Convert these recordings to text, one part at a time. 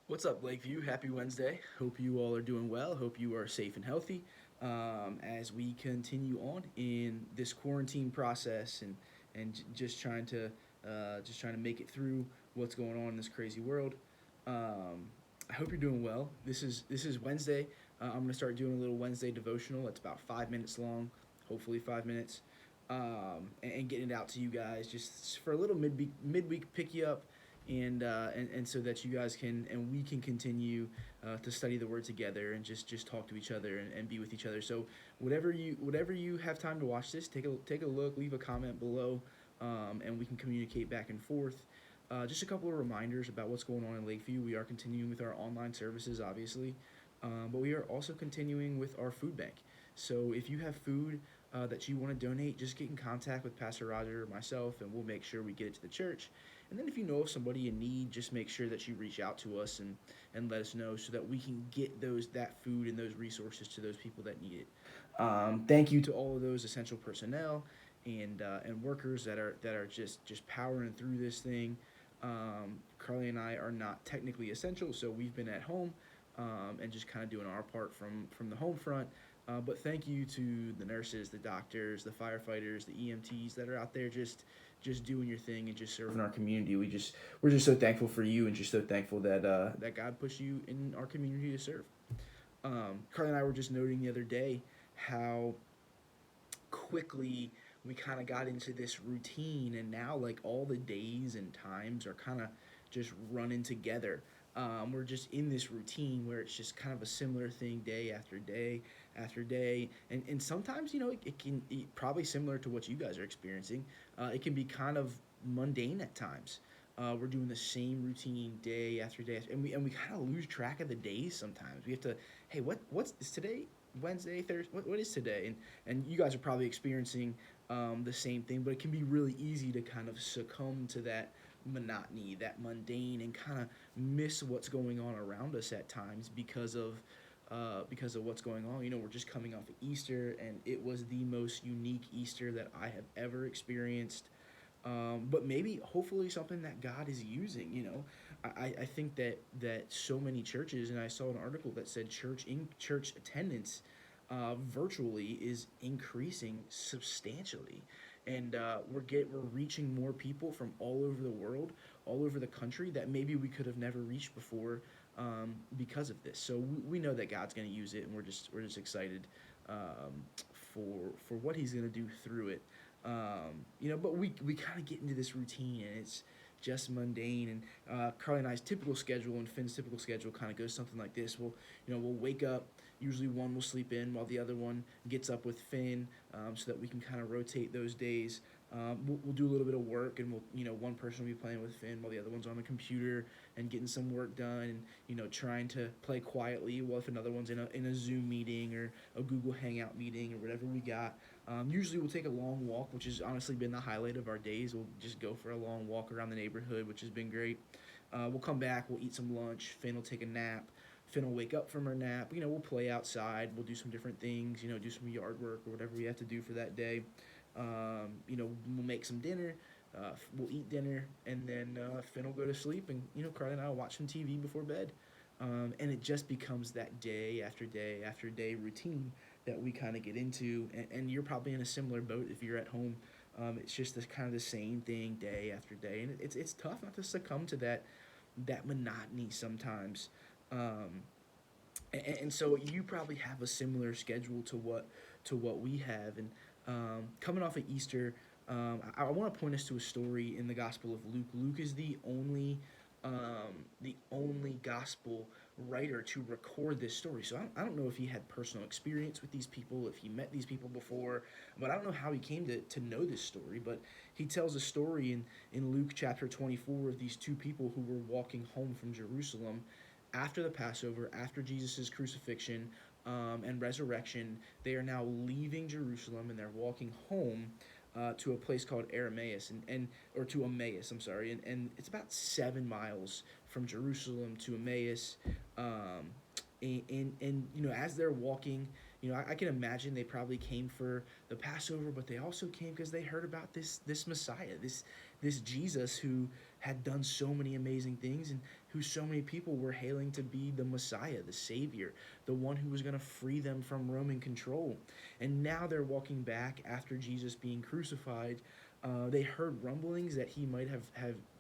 What's up, Lakeview? Happy Wednesday. Hope you all are doing well. Hope you are safe and healthy as we continue on in this quarantine process and just trying to make it through what's going on in this crazy world. I hope you're doing well. This is Wednesday. I'm gonna start doing a little Wednesday devotional. It's about 5 minutes long, hopefully 5 minutes, and getting it out to you guys just for a little midweek pick you up and so that you guys can and we can continue to study the word together and just talk to each other and be with each other. So whatever you have time to watch this, take a look, leave a comment below, and we can communicate back and forth. Just a couple of reminders about what's going on in Lakeview. We are continuing with our online services, obviously, but we are also continuing with our food bank. So if you have food that you want to donate, just get in contact with Pastor Roger or myself, and we'll make sure we get it to the church. And then if you know of somebody in need, just make sure that you reach out to us and let us know so that we can get that food and those resources to those people that need it. Thank you to all of those essential personnel and workers that are just powering through this thing. Carly and I are not technically essential, so we've been at home and just kind of doing our part from the home front. But thank you to the nurses, the doctors, the firefighters, the EMTs that are out there just doing your thing and just serving our community. We're just so thankful for you and just so thankful that God puts you in our community to serve. Carly and I were just noting the other day how quickly we kind of got into this routine, and now like all the days and times are kind of just running together. We're just in this routine where it's just kind of a similar thing day after day after day, and sometimes it can probably similar to what you guys are experiencing. It can be kind of mundane at times. We're doing the same routine day after day, and we kind of lose track of the days sometimes. We have to, hey, what's is today? Wednesday, Thursday. What is today? And you guys are probably experiencing the same thing, but it can be really easy to kind of succumb to that monotony, that mundane, and kind of miss what's going on around us at times because of what's going on. We're just coming off of Easter, and it was the most unique Easter that I have ever experienced. But maybe, hopefully, something that God is using. I think that so many churches, and I saw an article that said church attendance virtually is increasing substantially, and we're reaching more people from all over the world, all over the country that maybe we could have never reached before because of this. So we know that God's going to use it, and we're just excited for what He's going to do through it. But we kind of get into this routine, and it's just mundane. And Carly and I's typical schedule and Finn's typical schedule kind of goes something like this. We'll wake up. Usually one will sleep in while the other one gets up with Finn, so that we can kind of rotate those days. We'll do a little bit of work, and one person will be playing with Finn while the other one's on the computer and getting some work done, and trying to play quietly while if another one's in a Zoom meeting or a Google Hangout meeting or whatever we got. Usually we'll take a long walk, which has honestly been the highlight of our days. We'll just go for a long walk around the neighborhood, which has been great. We'll come back, we'll eat some lunch. Finn will take a nap. Finn will wake up from her nap. We'll play outside. We'll do some different things. Do some yard work or whatever we have to do for that day. We'll make some dinner. We'll eat dinner, and then Finn will go to sleep, and Carly and I will watch some TV before bed. And it just becomes that day after day after day routine that we kind of get into, and you're probably in a similar boat if you're at home. It's just this kind of the same thing day after day, and it's tough not to succumb to that monotony sometimes. Um, and so you probably have a similar schedule to what we have. And coming off of Easter, I want to point us to a story in the Gospel of Luke. Luke is the only gospel writer to record this story. So I don't know if he had personal experience with these people, if he met these people before, but I don't know how he came to know this story. But he tells a story in Luke chapter 24 of these two people who were walking home from Jerusalem after the Passover, after Jesus' crucifixion and resurrection. They are now leaving Jerusalem and they're walking home to a place called Aramaeus and or to Emmaus. I'm sorry, and it's about 7 miles from Jerusalem to Emmaus. And as they're walking, I can imagine they probably came for the Passover, but they also came because they heard about this Messiah, this Jesus had done so many amazing things, and who so many people were hailing to be the Messiah, the Savior, the one who was going to free them from Roman control. And now they're walking back after Jesus being crucified. They heard rumblings that he might have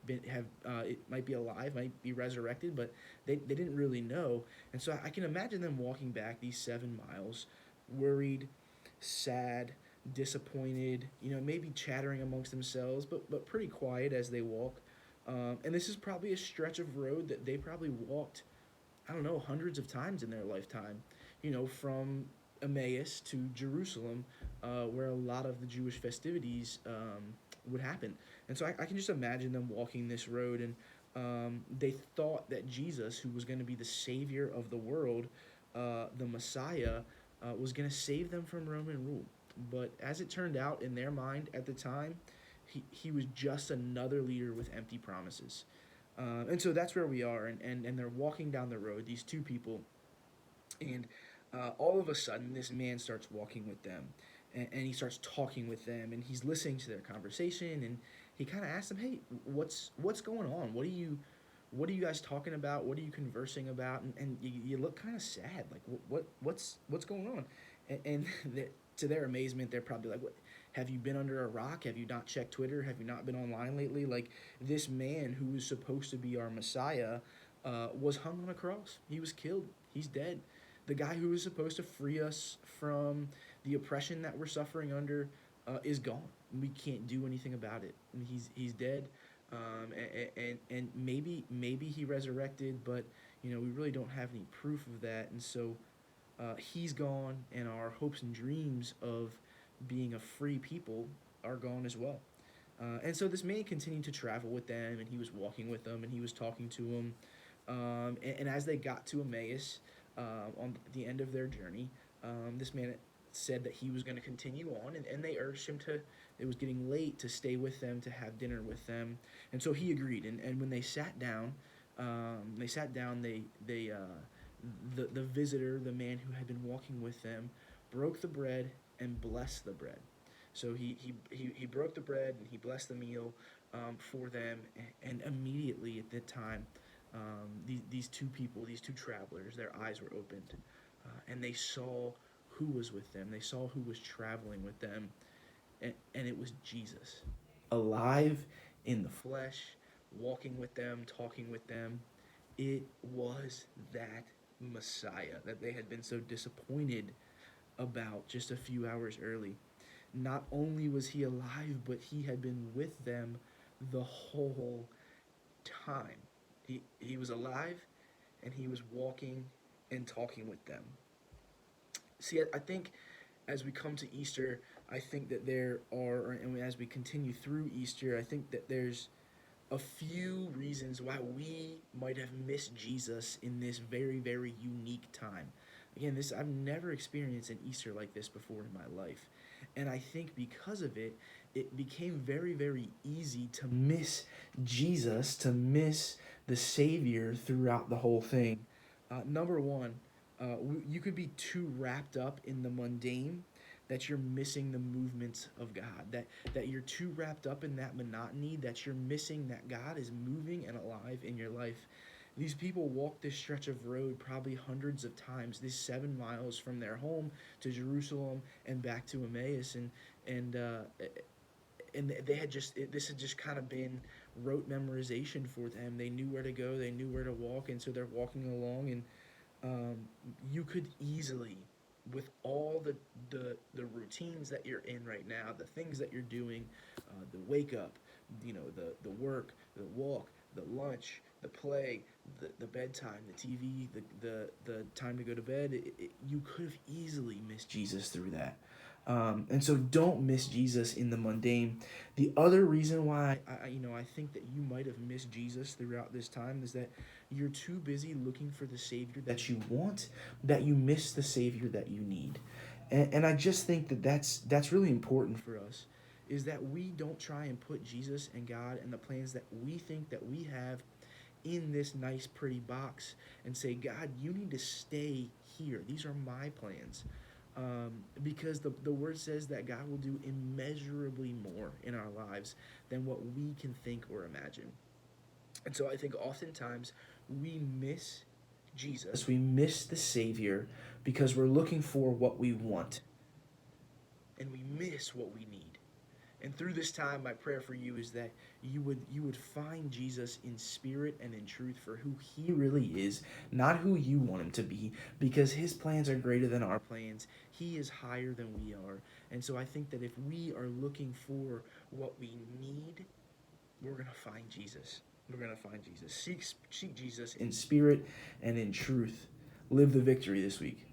been have it might be alive, might be resurrected, but they didn't really know. And so I can imagine them walking back these 7 miles, worried, sad, disappointed, maybe chattering amongst themselves, but pretty quiet as they walk. And this is probably a stretch of road that they probably walked, I don't know, hundreds of times in their lifetime, from Emmaus to Jerusalem, where a lot of the Jewish festivities would happen. And so I can just imagine them walking this road, and they thought that Jesus, who was going to be the Savior of the world, the Messiah, was going to save them from Roman rule. But as it turned out, in their mind at the time, he was just another leader with empty promises. And so that's where we are, and they're walking down the road, these two people, and all of a sudden, this man starts walking with them, and he starts talking with them, and he's listening to their conversation, and he kind of asks them, "Hey, what's going on? What are you guys talking about? What are you conversing about?" And you look kind of sad, like what's going on? And to their amazement, they're probably like, "What? Have you been under a rock? Have you not checked Twitter? Have you not been online lately? Like, this man who was supposed to be our Messiah was hung on a cross. He was killed. He's dead. The guy who was supposed to free us from the oppression that we're suffering under is gone. We can't do anything about it. And he's dead. And maybe he resurrected, but we really don't have any proof of that. And so he's gone, and our hopes and dreams of being a free people are gone as well. And so this man continued to travel with them, and he was walking with them, and he was talking to them. And as they got to Emmaus, on the end of their journey, this man said that he was going to continue on, and they urged him to. It was getting late, to stay with them, to have dinner with them, and so he agreed. And when they sat down, the visitor, the man who had been walking with them, broke the bread and blessed the bread. So he broke the bread and he blessed the meal for them, and immediately at that time, these two people, these two travelers, their eyes were opened, and they saw who was with them. They saw who was traveling with them, and it was Jesus, alive in the flesh, walking with them, talking with them. It was that Messiah that they had been so disappointed about just a few hours early. Not only was he alive, but he had been with them the whole time. He was alive, and he was walking and talking with them. See, I think as we come to Easter, I think that there are, and as we continue through Easter, I think that there's a few reasons why we might have missed Jesus in this very, very unique time. Again, this I've never experienced an Easter like this before in my life. And I think because of it, it became very, very easy to miss Jesus, to miss the Savior throughout the whole thing. Number one, you could be too wrapped up in the mundane that you're missing the movements of God, that you're too wrapped up in that monotony, that you're missing that God is moving and alive in your life. These people walked this stretch of road probably hundreds of times, these 7 miles from their home to Jerusalem and back to Emmaus, and uh, and they had this had just kind of been rote memorization for them. They knew where to go, they knew where to walk, and so they're walking along, and um, you could easily, with all the routines that you're in right now, the things that you're doing, the wake up, the work, the walk, the lunch, the play, the bedtime, the TV, the time to go to bed, you could have easily missed Jesus through that. And so don't miss Jesus in the mundane. The other reason why I think that you might have missed Jesus throughout this time is that you're too busy looking for the Savior that you want, that you miss the Savior that you need. And I just think that that's really important for us, is that we don't try and put Jesus and God and the plans that we think that we have in this nice, pretty box and say, God, you need to stay here. These are my plans. Because the word says that God will do immeasurably more in our lives than what we can think or imagine. And so I think oftentimes we miss Jesus, we miss the Savior because we're looking for what we want and we miss what we need. And through this time, my prayer for you is that you would find Jesus in spirit and in truth for who he really is, not who you want him to be, because his plans are greater than our plans. He is higher than we are. And so I think that if we are looking for what we need, we're going to find Jesus. We're going to find Jesus. Seek Jesus in spirit and in truth. Live the victory this week.